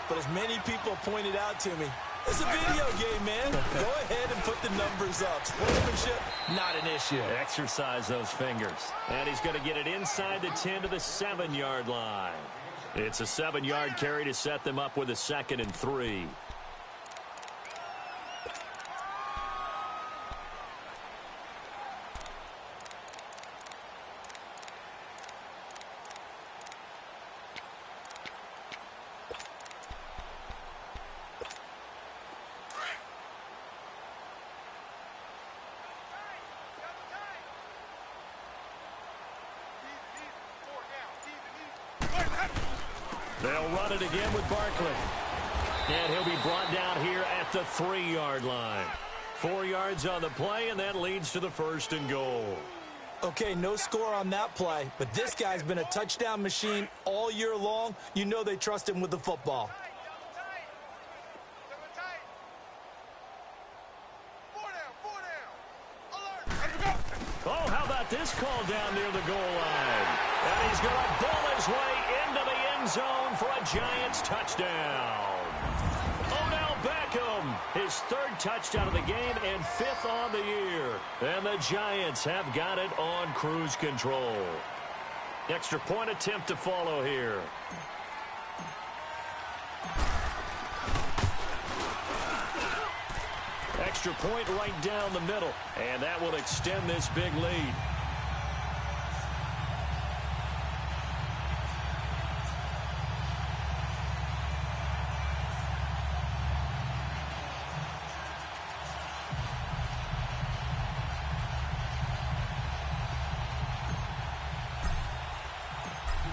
But as many people pointed out to me, it's a video game, man. Go ahead and put the numbers up. Sportsmanship, not an issue. Exercise those fingers. And he's going to get it inside the 10 to the 7-yard line. It's a 7-yard carry to set them up with a 2nd and 3. They'll run it again with Barkley. And he'll be brought down here at the 3-yard line. 4 yards on the play, and that leads to the 1st and goal. Okay, no score on that play, but this guy's been a touchdown machine all year long. You know they trust him with the football. Oh, how about this call down near the goal line? And he's going to ball his way into the end zone for a Giants touchdown. Odell Beckham, his 3rd touchdown of the game and 5th on the year. And the Giants have got it on cruise control. Extra point attempt to follow here. Extra point right down the middle, and that will extend this big lead.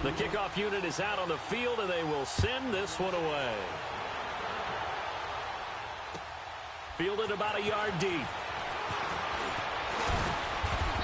The kickoff unit is out on the field, and they will send this one away. Fielded about a yard deep.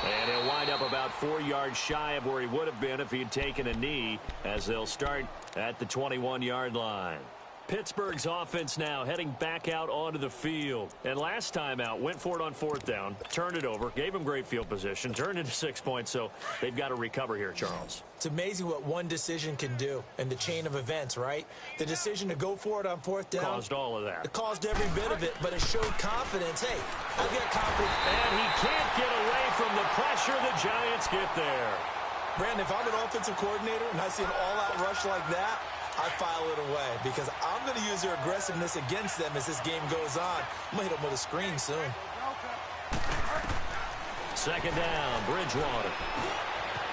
And he'll wind up about 4 yards shy of where he would have been if he had taken a knee, as they'll start at the 21-yard line. Pittsburgh's offense now heading back out onto the field. And last time out, went for it on 4th down, turned it over, gave him great field position, turned into 6 points, so they've got to recover here, Charles. It's amazing what one decision can do in the chain of events, right? The decision to go for it on 4th down. Caused all of that. It caused every bit of it, but it showed confidence. Hey, I've got confidence. And he can't get away from the pressure. The Giants get there. Brandon, if I'm an offensive coordinator and I see an all-out rush like that, I file it away because I'm going to use their aggressiveness against them as this game goes on. I'm going to hit them with a screen soon. 2nd down, Bridgewater.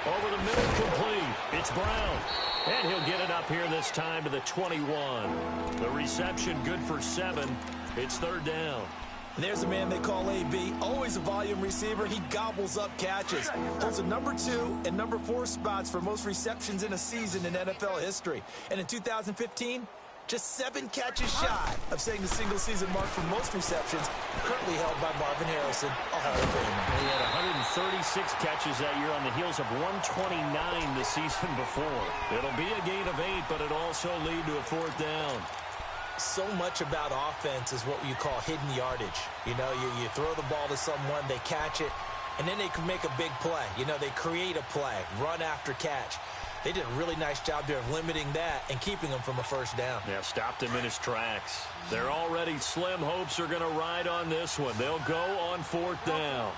Over the middle, complete. It's Brown. And he'll get it up here this time to the 21. The reception good for 7. It's 3rd down. And there's a man they call AB, always a volume receiver. He gobbles up catches. Holds a number 2 and number 4 spots for most receptions in a season in NFL history. And in 2015, just 7 catches shy of setting the single-season mark for most receptions, currently held by Marvin Harrison, a Hall of Famer. He had 136 catches that year on the heels of 129 the season before. It'll be a gain of 8, but it also lead to a 4th down. So much about offense is what you call hidden yardage. You know, you throw the ball to someone, they catch it, and then they can make a big play. You know, they create a play, run after catch. They did a really nice job there of limiting that and keeping him from a 1st down. Yeah, stopped him in his tracks. They're already slim hopes are going to ride on this one. They'll go on 4th down.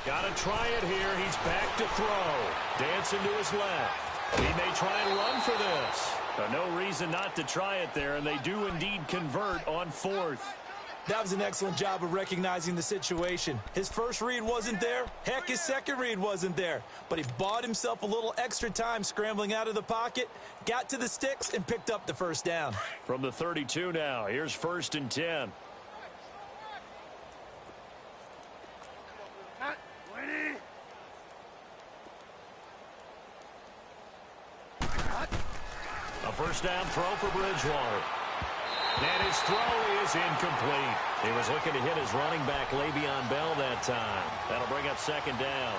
Got to try it here. He's back to throw. Dancing to his left. He may try and run for this. But no reason not to try it there, and they do indeed convert on 4th. That was an excellent job of recognizing the situation. His first read wasn't there. Heck, his second read wasn't there. But he bought himself a little extra time scrambling out of the pocket, got to the sticks, and picked up the 1st down. From the 32 now, here's 1st and 10. A 1st down throw for Bridgewater. And his throw is incomplete. He was looking to hit his running back, Le'Veon Bell, that time. That'll bring up second down.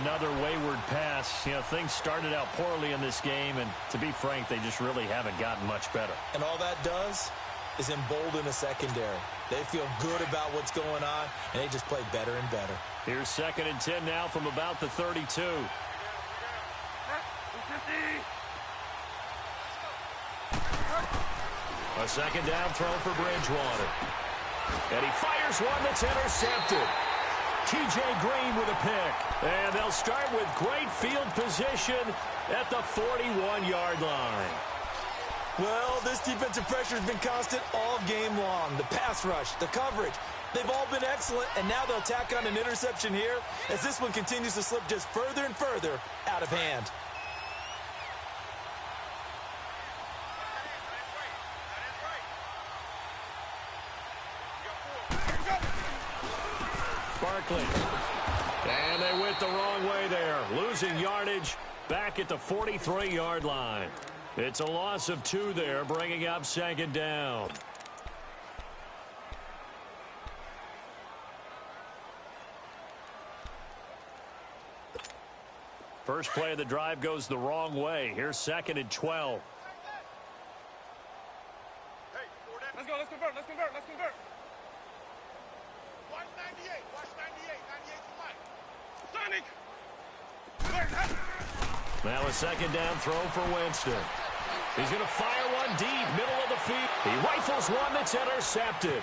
Another wayward pass. You know, things started out poorly in this game, and to be frank, they just really haven't gotten much better. And all that does is embolden a secondary. They feel good about what's going on, and they just play better and better. Here's 2nd and 10 now from about the 32. A second down throw for Bridgewater. And he fires one that's intercepted. T.J. Green with a pick. And they'll start with great field position at the 41-yard line. Well, this defensive pressure has been constant all game long. The pass rush, the coverage, they've all been excellent, and now they'll tack on an interception here as this one continues to slip just further and further out of hand. Barkley. And they went the wrong way there, losing yardage back at the 43-yard line. It's a loss of 2 there, bringing up second down. First play of the drive goes the wrong way. Here's 2nd and 12. Hey, let's go. Let's convert. Let's convert. Let's convert. Watch 98. Watch 98. 98 Sonic. Now a second down throw for Winston. He's going to fire one deep, middle of the field. He rifles one that's intercepted.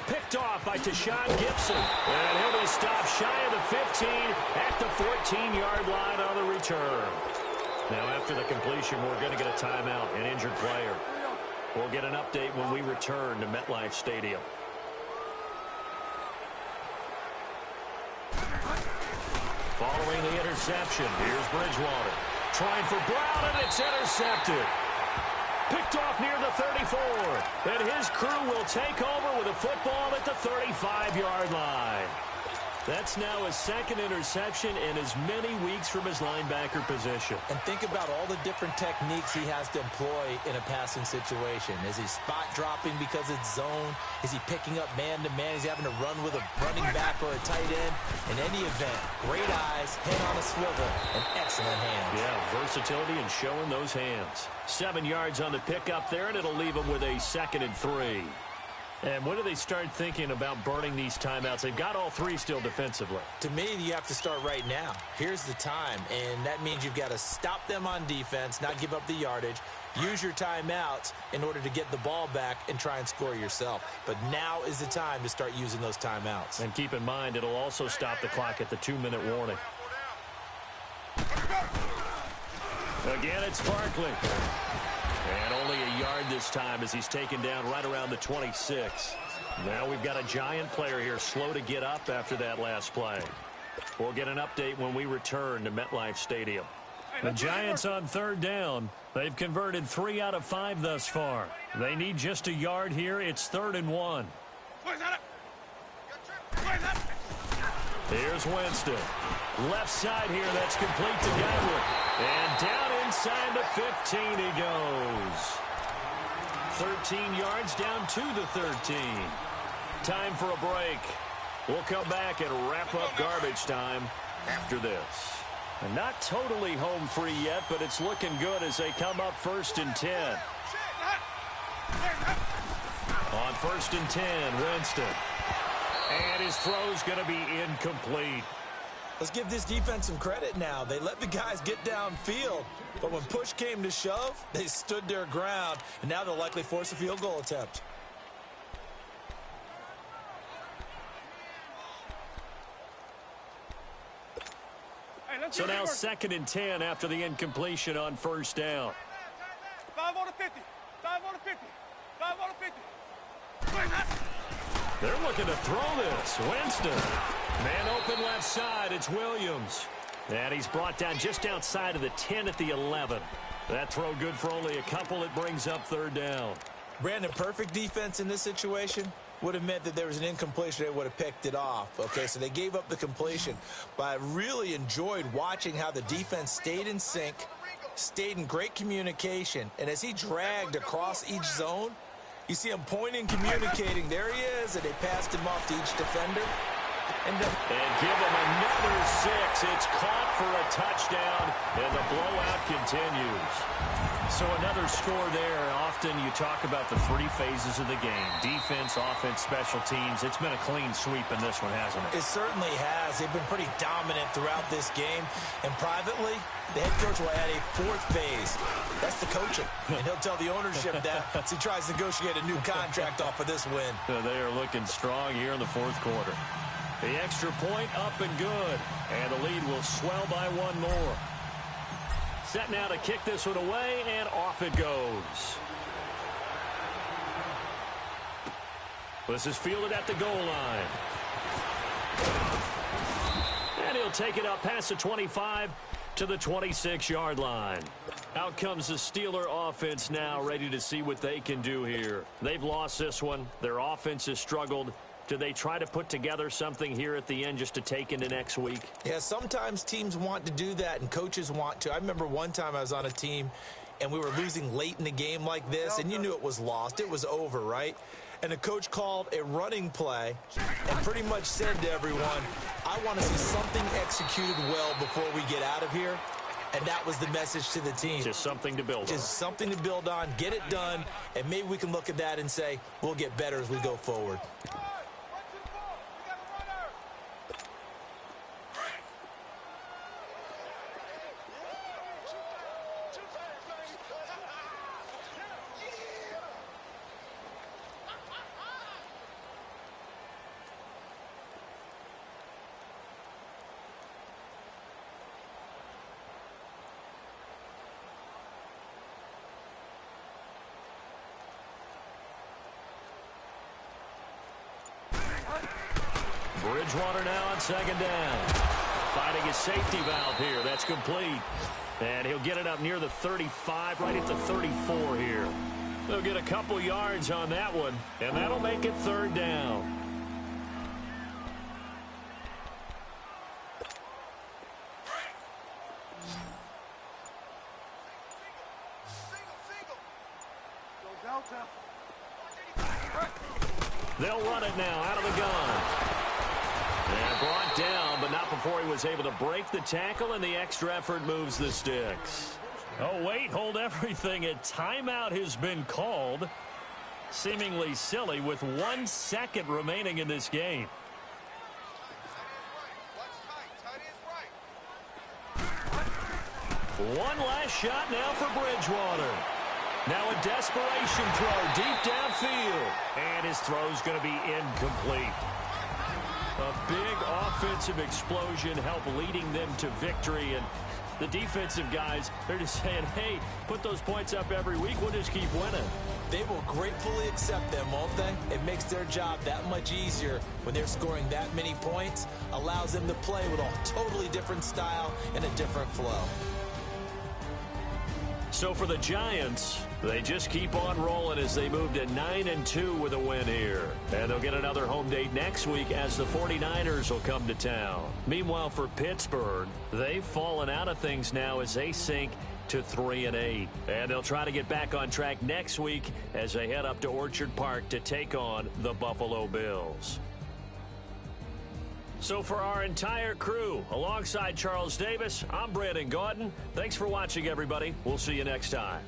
Picked off by Tashawn Gibson. And he'll be stopped shy of the 15 at the 14-yard line on the return. Now after the completion, we're going to get a timeout, an injured player. We'll get an update when we return to MetLife Stadium. Following the interception, here's Bridgewater. Trying for Brown, and it's intercepted. Picked off near the 34. And his crew will take over with a football at the 35-yard line. That's now his 2nd interception in as many weeks from his linebacker position. And think about all the different techniques he has to employ in a passing situation. Is he spot dropping because it's zone? Is he picking up man-to-man? Is he having to run with a running back or a tight end? In any event, great eyes, head on a swivel, and excellent hands. Yeah, versatility and showing those hands. 7 yards on the pickup there, and it'll leave him with a 2nd and 3. And when do they start thinking about burning these timeouts? They've got all 3 still defensively. To me, you have to start right now. Here's the time, and that means you've got to stop them on defense, not give up the yardage, use your timeouts in order to get the ball back and try and score yourself. But now is the time to start using those timeouts. And keep in mind, it'll also stop the clock at the 2-minute warning. Again, it's Barkley. And only a yard this time as he's taken down right around the 26. Now we've got a giant player here slow to get up after that last play. We'll get an update when we return to MetLife Stadium. The Giants on 3rd down. They've converted 3 out of 5 thus far. They need just a yard here. It's 3rd and 1. Here's Winston. Left side here, that's complete to Godwin. And down inside the 15 he goes. 13 yards down to the 13. Time for a break. We'll come back and wrap up garbage time after this. And not totally home free yet, but it's looking good as they come up 1st and 10. On 1st and 10, Winston. And his throw's going to be incomplete. Let's give this defense some credit now. They let the guys get downfield, but when push came to shove, they stood their ground, and now they'll likely force a field goal attempt. So now 2nd and 10 after the incompletion on 1st down. 5 on the 50. 5 on the 50. 5 on the 50. They're looking to throw this. Winston. Man open left side. It's Williams. And he's brought down just outside of the 10 at the 11. That throw good for only a couple. It brings up 3rd down. Brandon, perfect defense in this situation would have meant that there was an incompletion. They would have picked it off. Okay, so they gave up the completion. But I really enjoyed watching how the defense stayed in sync, stayed in great communication. And as he dragged across each zone, You see him pointing, communicating. There he is, and they passed him off to each defender. And give him another 6. It's caught for a touchdown, and the blowout continues. So another score there. Often you talk about the 3 phases of the game: defense, offense, special teams. It's been a clean sweep in this one, hasn't it? It certainly has. They've been pretty dominant throughout this game. And privately, the head coach will add a 4th phase. That's the coaching. And he'll tell the ownership that as he tries to negotiate a new contract off of this win. They are looking strong here in the 4th quarter. The extra point up and good. And the lead will swell by 1 more. Set now to kick this one away, and off it goes. This is fielded at the goal line. And he'll take it up past the 25 to the 26-yard line. Out comes the Steeler offense now, ready to see what they can do here. They've lost this one. Their offense has struggled. Do they try to put together something here at the end just to take into next week? Yeah, sometimes teams want to do that and coaches want to. I remember one time I was on a team and we were losing late in the game like this, and you knew it was lost. It was over, right? And the coach called a running play and pretty much said to everyone, I want to see something executed well before we get out of here. And that was the message to the team. Just something to build on. Just something to build on, get it done, and maybe we can look at that and say, we'll get better as we go forward. Bridgewater now on 2nd down. Finding his safety valve here. That's complete. And he'll get it up near the 35, right at the 34 here. They'll get a couple yards on that one, and that'll make it 3rd down. They'll run it now out of the gun. And brought down, but not before he was able to break the tackle, and the extra effort moves the sticks. Oh, wait, hold everything. A timeout has been called. Seemingly silly with 1 second remaining in this game. One last shot now for Bridgewater. Now a desperation throw deep downfield. And his throw's going to be incomplete. A big offensive explosion helped leading them to victory. And the defensive guys, they're just saying, hey, put those points up every week. We'll just keep winning. They will gratefully accept them, won't they? It makes their job that much easier when they're scoring that many points. Allows them to play with a totally different style and a different flow. So for the Giants, they just keep on rolling as they move to 9-2 with a win here. And they'll get another home date next week as the 49ers will come to town. Meanwhile, for Pittsburgh, they've fallen out of things now as they sink to 3-8. And they'll try to get back on track next week as they head up to Orchard Park to take on the Buffalo Bills. So for our entire crew, alongside Charles Davis, I'm Brandon Gaudin. Thanks for watching, everybody. We'll see you next time.